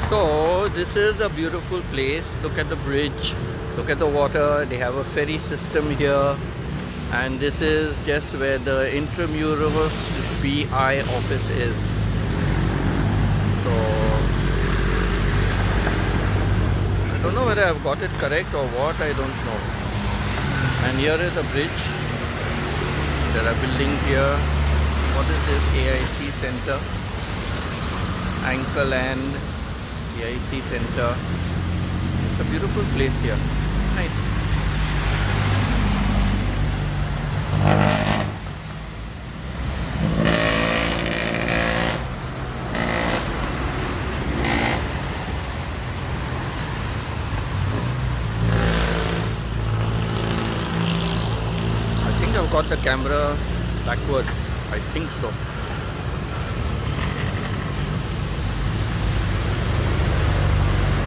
So this is a beautiful place. Look at the bridge, look at the water. They have a ferry system here, and this is just where the Intramuros BI office is. So I don't know whether I've got it correct or what, I don't know. And here is a bridge. There are buildings here. What is this? AIC Center, Anchorland AIC Center. It's a beautiful place here. Nice. I think I've got the camera backwards. I think so.